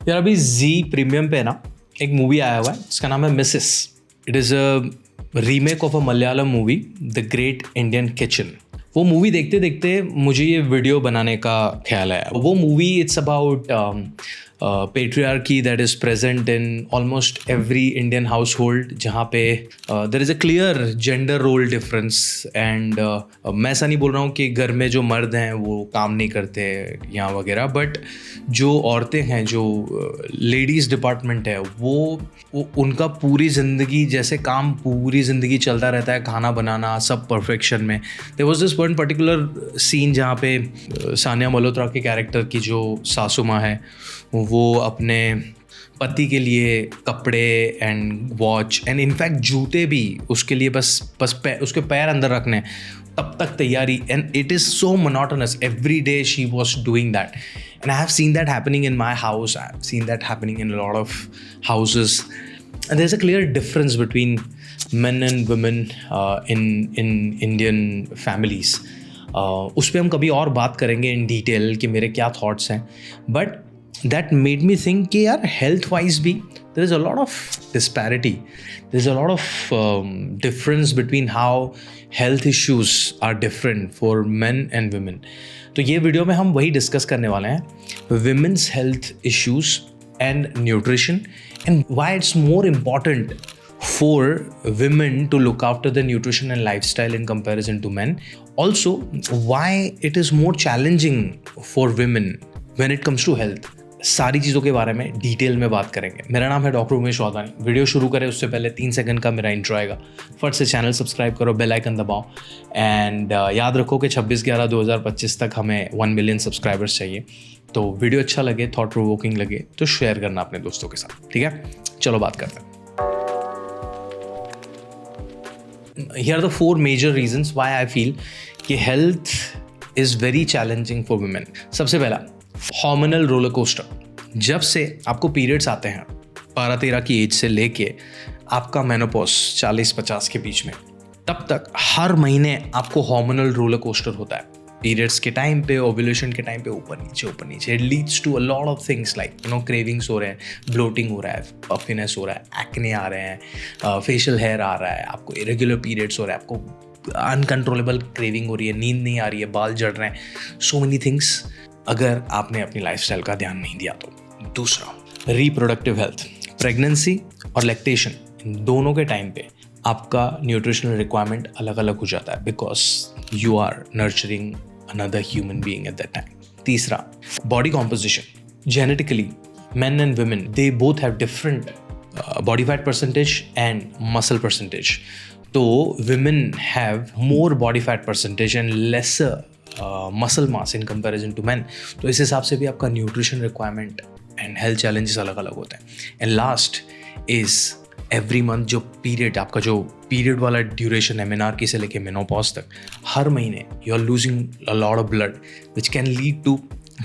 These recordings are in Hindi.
यार अभी जी प्रीमियम पे ना एक मूवी आया हुआ है जिसका नाम है Mrs. It is a remake of a Malayalam movie the great Indian kitchen. वो मूवी देखते देखते मुझे ये वीडियो बनाने का ख्याल आया. वो movie it's about patriarchy that is present in almost every Indian household, जहाँ पे there is a clear gender role difference and मैं ऐसा नहीं बोल रहा हूँ कि घर में जो मर्द हैं वो काम नहीं करते या वगैरह, बट जो औरतें हैं, जो लेडीज़ डिपार्टमेंट है, वो उनका पूरी ज़िंदगी जैसे काम पूरी ज़िंदगी चलता रहता है, खाना बनाना सब परफेक्शन में. There was this one particular scene जहाँ पे सानिया मल्होत्रा के कैरेक्टर की जो सासू माँ है वो अपने पति के लिए कपड़े एंड वॉच एंड इनफैक्ट जूते भी उसके लिए बस उसके पैर अंदर रखने तब तक तैयारी. And it is so monotonous. Every day she was doing that and I have seen that happening in my house. I have seen that happening in lot of houses. And there is a clear difference between men and women in Indian families. उस पर हम कभी और बात करेंगे इन डिटेल कि मेरे क्या थॉट्स हैं. But that made me think कि यार health wise भी there is a lot of disparity. There is a lot of difference between how health issues are different for men and women. तो ये वीडियो में हम वही डिस्कस करने वाले हैं, women's health issues and nutrition and why it's more important for women to look after their nutrition and lifestyle in comparison to men. Also, why it is more challenging for women when it comes to health. सारी चीज़ों के बारे में डिटेल में बात करेंगे. मेरा नाम है डॉक्टर उमेश वाधवानी. वीडियो शुरू करें उससे पहले 3 सेकंड का मेरा इंट्रो आएगा. फट से चैनल सब्सक्राइब करो, बेल आइकन दबाओ एंड याद रखो कि 26/11/2025 तक हमें 1 मिलियन सब्सक्राइबर्स चाहिए. तो वीडियो अच्छा लगे, थॉट प्रोवोकिंग लगे तो शेयर करना अपने दोस्तों के साथ. ठीक है, चलो बात करते हैं. Here are the 4 major reasons why I feel कि health is very challenging for women. सबसे पहला, हार्मोनल रोलर कोस्टर. जब से आपको पीरियड्स आते हैं 12-13 की एज से लेके आपका मेनोपॉज 40-50 के बीच में, तब तक हर महीने आपको हार्मोनल रोलर कोस्टर होता है. पीरियड्स के टाइम पे, ओव्यूलेशन के टाइम पे ऊपर नीचे. It leads to a lot of things like cravings हो रहे हैं, ब्लोटिंग हो रहा है, पफिनेस हो रहा है, एक्ने आ रहे हैं, फेशियल हेयर आ रहा है, आपको इरेगुलर पीरियड्स हो रहा है, आपको अनकंट्रोलेबल क्रेविंग हो रही है, नींद नहीं आ रही है, बाल झड़ रहे हैं, सो मेनी थिंग्स अगर आपने अपनी लाइफस्टाइल का ध्यान नहीं दिया तो. दूसरा, रिप्रोडक्टिव हेल्थ. प्रेगनेंसी और लैक्टेशन इन दोनों के टाइम पे आपका न्यूट्रिशनल रिक्वायरमेंट अलग अलग हो जाता है because you are nurturing another human being at that time. तीसरा, body composition. Genetically men and women they both have different body fat percentage and muscle percentage. तो women have more body fat percentage and lesser muscle mass in comparison to man. तो इस हिसाब से भी आपका nutrition requirement and health challenges अलग अलग होते हैं. And last is every month जो पीरियड, आपका जो पीरियड वाला ड्यूरेशन है मेनार्की से लेके मेनोपॉज तक, हर महीने you are losing a lot of blood which can lead to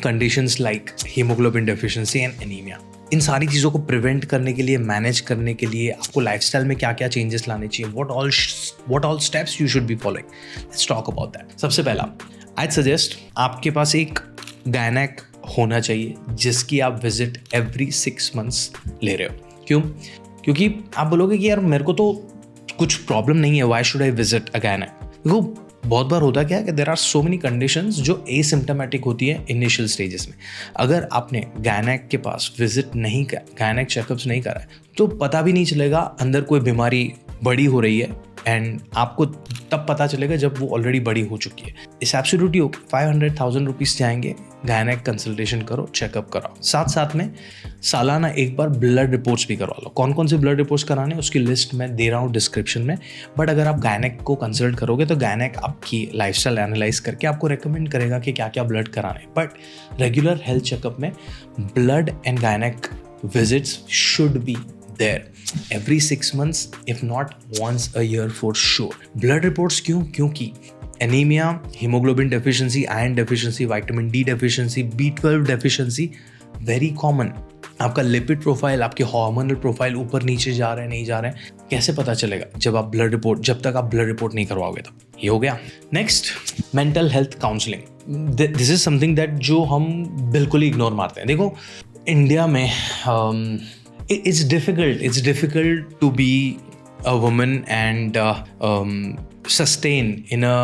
conditions like haemoglobin deficiency and anaemia. इन सारी चीज़ों को प्रिवेंट करने के लिए, मैनेज करने के लिए आपको लाइफस्टाइल में क्या क्या चेंजेस लाने चाहिए, what all steps you should be following. Let's talk about that. सबसे पहला, आई सजेस्ट आपके पास एक गायनेक होना चाहिए जिसकी आप विजिट एवरी 6 months ले रहे हो. क्यों? क्योंकि आप बोलोगे कि यार मेरे को तो कुछ प्रॉब्लम नहीं है, why should I visit a gynaec. देखो, बहुत बार होता क्या है कि there are so many conditions जो एसिम्प्टोमेटिक होती है इनिशियल स्टेजेस में. अगर आपने गायनेक के पास विजिट नहीं कर, गायनेक चेकअप्स नहीं करा है, तो पता भी नहीं चलेगा अंदर कोई बीमारी बड़ी हो रही है एंड आपको तब पता चलेगा जब वो ऑलरेडी बड़ी हो चुकी है. इस एब्सोल्युटली ओके, 500,000 रुपीज़ जाएंगे, गायनेक कंसल्टेशन करो, चेकअप कराओ. साथ साथ में सालाना एक बार ब्लड रिपोर्ट्स भी करवा लो. कौन कौन से ब्लड रिपोर्ट्स कराने उसकी लिस्ट मैं दे रहा हूँ डिस्क्रिप्शन में. बट अगर आप गायनेक को कंसल्ट करोगे तो गायनेक आपकी लाइफस्टाइल एनालाइज करके आपको रेकमेंड करेगा कि क्या क्या ब्लड कराने. बट रेगुलर हेल्थ चेकअप में blood and gynaec visits should be there every 6 months, if not once a year for sure. Blood reports क्यों? क्योंकि anemia, hemoglobin deficiency, iron deficiency, vitamin D deficiency, B12 deficiency very common. आपका लिपिड प्रोफाइल, आपके हार्मोनल प्रोफाइल ऊपर नीचे जा रहे हैं, नहीं जा रहे हैं, कैसे पता चलेगा जब तक आप ब्लड रिपोर्ट नहीं करवाओगे. तब ये हो गया. Next, mental health counselling. This is something that जो हम बिल्कुल ही इग्नोर मारते हैं. देखो, इंडिया में it's difficult to be a woman and sustain in a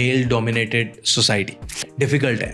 male dominated society. Difficult है,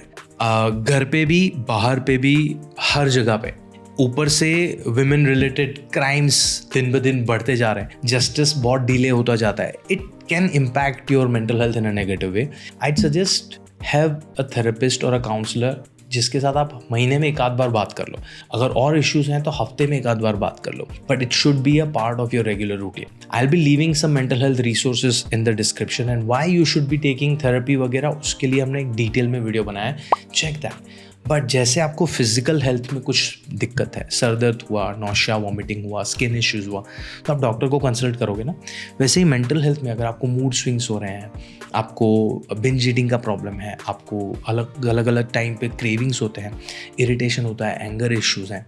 घर पे भी बाहर पे भी हर जगह पे। ऊपर से विमेन रिलेटेड क्राइम्स दिन ब दिन बढ़ते जा रहे हैं, जस्टिस बहुत डिले होता जाता है। It can impact your mental health in a negative way. I'd suggest have a therapist or a counsellor जिसके साथ आप महीने में एक आध बार बात कर लो। अगर और इश्यूज हैं तो हफ्ते में एक आध बार बात कर लो, but it should be a part of your regular routine. I will be leaving some mental health resources in the description and why you should be taking therapy वगैरह, उसके लिए हमने एक डिटेल में वीडियो बनाया है, चेक दैट। बट जैसे आपको फिजिकल हेल्थ में कुछ दिक्कत है, सर दर्द हुआ, नौशिया, वॉमिटिंग हुआ, स्किन इश्यूज हुआ, तो आप डॉक्टर को कंसल्ट करोगे ना। वैसे ही मेंटल हेल्थ में अगर आपको मूड स्विंग्स हो रहे हैं, आपको बिंज ईटिंग का प्रॉब्लम है, आपको अलग अलग टाइम पे क्रेविंग्स होते हैं, इरिटेशन होता है, एंगर इश्यूज हैं,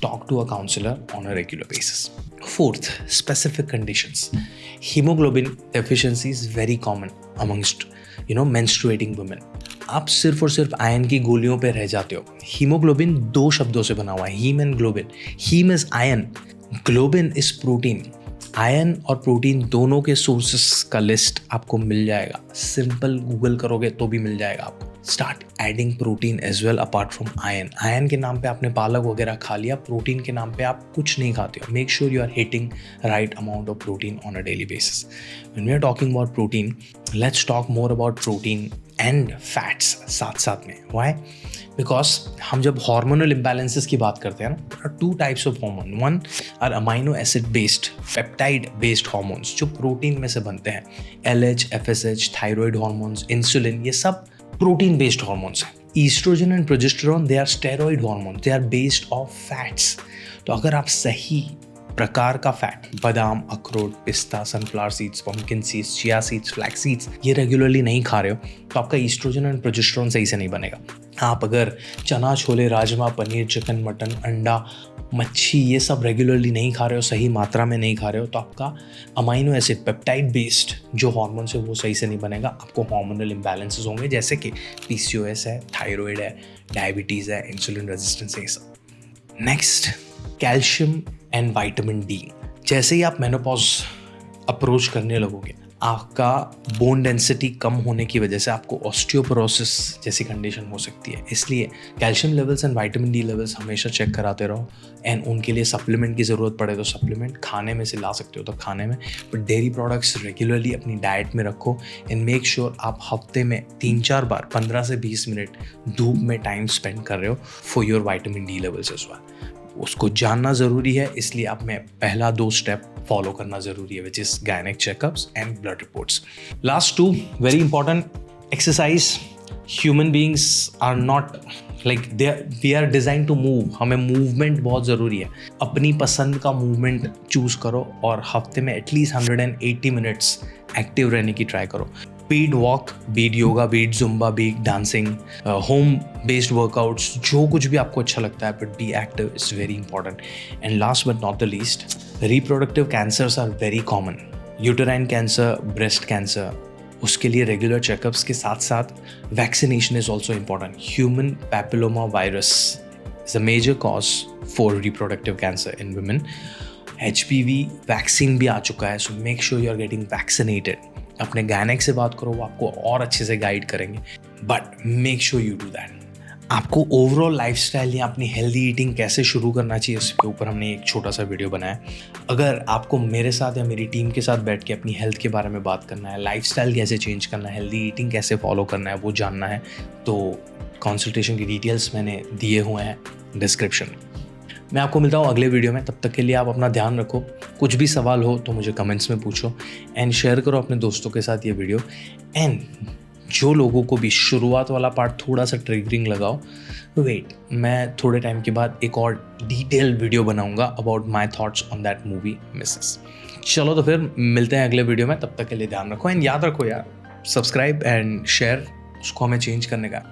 talk to a counselor on a regular basis. Fourth, specific conditions. Hemoglobin deficiency is very common amongst menstruating women. आप सिर्फ और सिर्फ आयरन की गोलियों पे रह जाते हो। हीमोग्लोबिन 2 शब्दों से बना हुआ है, haem and globin. Haem is iron, globin is protein. Iron और प्रोटीन दोनों के सोर्सेस का लिस्ट आपको मिल जाएगा, सिंपल गूगल करोगे तो भी मिल जाएगा आपको। Start adding protein as well apart from iron. Iron के नाम पे आपने पालक वगैरह खा लिया, प्रोटीन के नाम पे आप कुछ नहीं खाते हो। Make sure you are hitting right amount of protein on a daily basis. When we are talking about protein, let's talk more about protein and fats साथ साथ में। व्हाई? बिकॉज हम जब हार्मोनल इम्बैलेंसेस की बात करते हैं ना, there are 2 types of hormone. One are amino acid based, peptide based hormones जो प्रोटीन में से बनते हैं। LH, FSH, thyroid hormones, insulin, ये सब प्रोटीन बेस्ड हार्मोन्स हैं। Oestrogen and progesterone, they are steroid hormone, they are based of fats. तो अगर आप सही प्रकार का फैट, बादाम, अखरोट, पिस्ता, sunflower seeds, pumpkin seeds, chia seeds, flax seeds, ये रेगुलरली नहीं खा रहे हो तो आपका ईस्ट्रोजन एंड प्रोजेस्टेरॉन सही से नहीं बनेगा। आप अगर चना, छोले, राजमा, पनीर, चिकन, मटन, अंडा, मच्छी, ये सब रेगुलरली नहीं खा रहे हो, सही मात्रा में नहीं खा रहे हो, तो आपका अमाइनो एसिड पेप्टाइड बेस्ड जो हार्मोन है वो सही से नहीं बनेगा। आपको हार्मोनल इम्बैलेंसेस होंगे, जैसे कि PCOS है, थायराइड है, डायबिटीज़ है, इंसुलिन रेजिस्टेंस है, ये सब। Next, calcium and vitamin D। जैसे ही आप मेनोपॉज अप्रोच करने लगोगे, आपका बोन डेंसिटी कम होने की वजह से आपको ऑस्टियोपोरोसिस जैसी कंडीशन हो सकती है। इसलिए calcium levels and vitamin D levels हमेशा चेक कराते रहो। एंड उनके लिए सप्लीमेंट की ज़रूरत पड़े तो सप्लीमेंट खाने में से ला सकते हो तो खाने में, बट डेयरी प्रोडक्ट्स रेगुलरली अपनी डाइट में रखो। एंड मेक श्योर आप हफ्ते में 3-4 बार 15 से 20 मिनट धूप में टाइम स्पेंड कर रहे हो for your vitamin D levels as well. उसको जानना ज़रूरी है, इसलिए आप में पहला 2 स्टेप फॉलो करना ज़रूरी है, which is gynaec checkups and blood reports. Last 2 very important, exercise. Human beings are not like we are design to move. हमें मूवमेंट बहुत ज़रूरी है। अपनी पसंद का मूवमेंट चूज़ करो और हफ्ते में एटलीस्ट 180 मिनट्स एक्टिव रहने की ट्राई करो। Be it walk, be it yoga, be it Zumba, be it dancing, home based workouts, जो कुछ भी आपको अच्छा लगता है, but be active is very important. And last but not the least, reproductive cancers are very common. Uterine cancer, breast cancer, उसके लिए रेगुलर चेकअप्स के साथ साथ vaccination is also important. Human papilloma virus is a major cause for reproductive cancer in women. HPV vaccine भी आ चुका है, so make sure you are getting vaccinated. अपने गायनेक से बात करो, वो आपको और अच्छे से गाइड करेंगे, but make sure you do that. आपको ओवरऑल लाइफस्टाइल या अपनी हेल्दी ईटिंग कैसे शुरू करना चाहिए, इसके ऊपर हमने एक छोटा सा वीडियो बनाया। अगर आपको मेरे साथ या मेरी टीम के साथ बैठ के अपनी हेल्थ के बारे में बात करना है, लाइफस्टाइल कैसे चेंज करना है, हेल्दी ईटिंग कैसे फॉलो करना है, वो जानना है, तो कंसल्टेशन की डिटेल्स मैंने दिए हुए हैं डिस्क्रिप्शन में। मैं आपको मिलता हूँ अगले वीडियो में। तब तक के लिए आप अपना ध्यान रखो। कुछ भी सवाल हो तो मुझे कमेंट्स में पूछो एंड शेयर करो अपने दोस्तों के साथ ये वीडियो। एंड जो लोगों को भी शुरुआत वाला पार्ट थोड़ा सा ट्रिगरिंग लगाओ, वेट, मैं थोड़े टाइम के बाद एक और डिटेल वीडियो बनाऊंगा about my thoughts on that movie Mrs. चलो तो फिर मिलते हैं अगले वीडियो में। तब तक के लिए ध्यान रखो एंड याद रखो यार, सब्सक्राइब एंड शेयर उसको हमें चेंज करने का